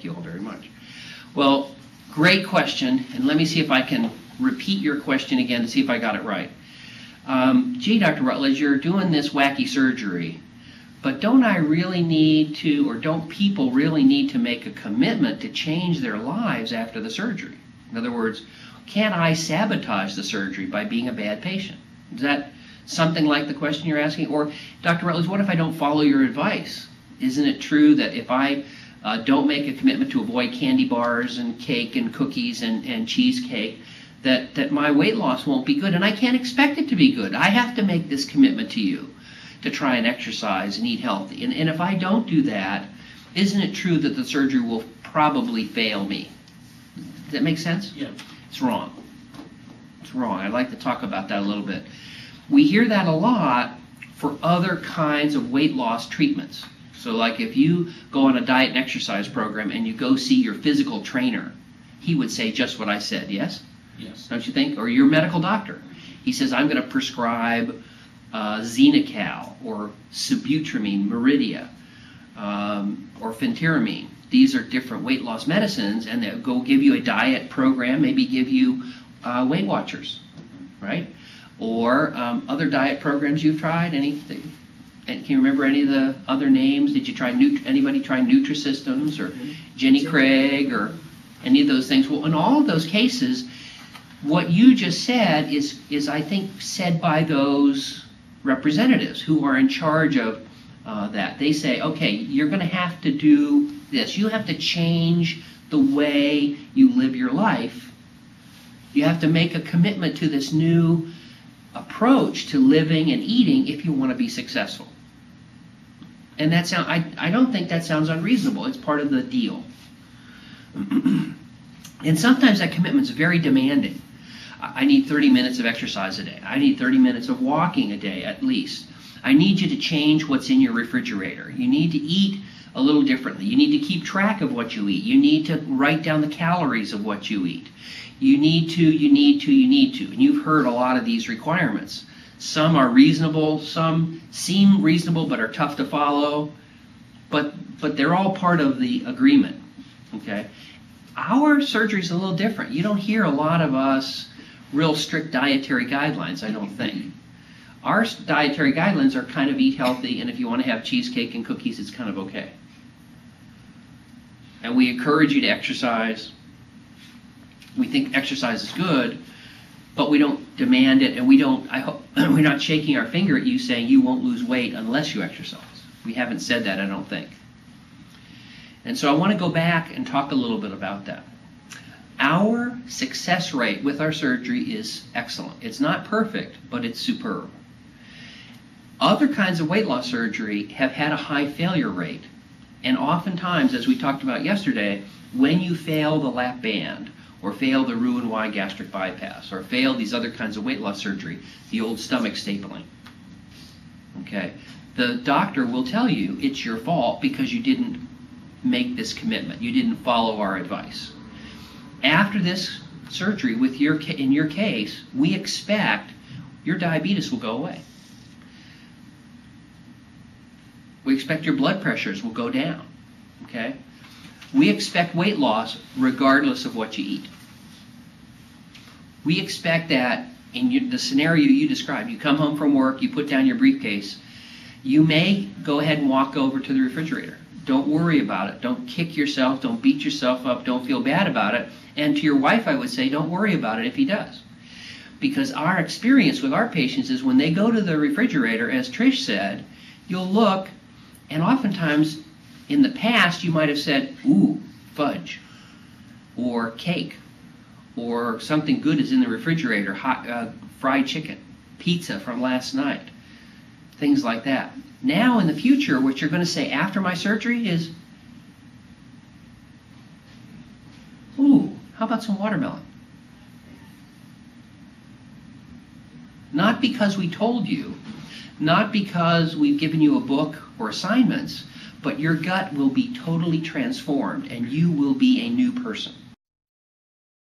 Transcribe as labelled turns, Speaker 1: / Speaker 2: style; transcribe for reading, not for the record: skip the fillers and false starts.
Speaker 1: you all very much. Well, great question, and let me see if I can repeat your question again to see if I got it right. Gee, Dr. Rutledge, you're doing this wacky surgery, but don't I really need to, or don't people really need to make a commitment to change their lives after the surgery? In other words, can I sabotage the surgery by being a bad patient? Is that something like the question you're asking? Or, Dr. Rutledge, what if I don't follow your advice? Isn't it true that if I don't make a commitment to avoid candy bars and cake and cookies and cheesecake, that my weight loss won't be good? And I can't expect it to be good. I have to make this commitment to you to try and exercise and eat healthy. And if I don't do that, isn't it true that the surgery will probably fail me? Does that make sense?
Speaker 2: Yeah.
Speaker 1: It's wrong. It's wrong. I'd like to talk about that a little bit. We hear that a lot for other kinds of weight loss treatments. So like if you go on a diet and exercise program and you go see your physical trainer, he would say just what I said, yes?
Speaker 2: Yes.
Speaker 1: Don't you think? Or your medical doctor. He says, I'm going to prescribe Xenical or Sibutramine, Meridia, or Phentermine. These are different weight loss medicines, and they'll go give you a diet program, maybe give you Weight Watchers, right? Or other diet programs you've tried, anything. And can you remember any of the other names? Did you try, anybody try Nutrisystems or Jenny Craig or any of those things? Well, in all of those cases, what you just said is I think, said by those representatives who are in charge of that. They say, okay, you're going to have to do this. You have to change the way you live your life. You have to make a commitment to this new approach to living and eating if you want to be successful. And that I don't think that sounds unreasonable. It's part of the deal. And sometimes that commitment is very demanding. I need 30 minutes of exercise a day. I need 30 minutes of walking a day at least. I need you to change what's in your refrigerator. You need to eat a little differently. You need to keep track of what you eat. You need to write down the calories of what you eat. You need to. And you've heard a lot of these requirements. Some are reasonable, some seem reasonable but are tough to follow, but they're all part of the agreement, okay? Our surgery is a little different. You don't hear a lot of us real strict dietary guidelines, I don't think. Our dietary guidelines are kind of eat healthy, and if you want to have cheesecake and cookies, it's kind of okay. And we encourage you to exercise. We think exercise is good, but we don't demand it, and we're not shaking our finger at you saying you won't lose weight unless you exercise. We haven't said that, I don't think. And so I want to go back and talk a little bit about that. Our success rate with our surgery is excellent. It's not perfect, but it's superb. Other kinds of weight loss surgery have had a high failure rate. And oftentimes, as we talked about yesterday, when you fail the lap band, or fail the Roux-en-Y gastric bypass, or fail these other kinds of weight loss surgery, the old stomach stapling, okay, the doctor will tell you it's your fault because you didn't make this commitment. You didn't follow our advice. After this surgery, in your case, we expect your diabetes will go away. We expect your blood pressures will go down, okay? We expect weight loss regardless of what you eat. We expect that in the scenario you described, you come home from work, you put down your briefcase, you may go ahead and walk over to the refrigerator. Don't worry about it. Don't kick yourself. Don't beat yourself up. Don't feel bad about it. And to your wife, I would say, don't worry about it if he does. Because our experience with our patients is when they go to the refrigerator, as Trish said, you'll look, and oftentimes in the past you might have said, ooh, fudge, or cake, or something good is in the refrigerator, hot fried chicken, pizza from last night, things like that. Now in the future, what you're going to say after my surgery is, ooh, how about some watermelon? Not because we told you, not because we've given you a book or assignments, but your gut will be totally transformed and you will be a new person.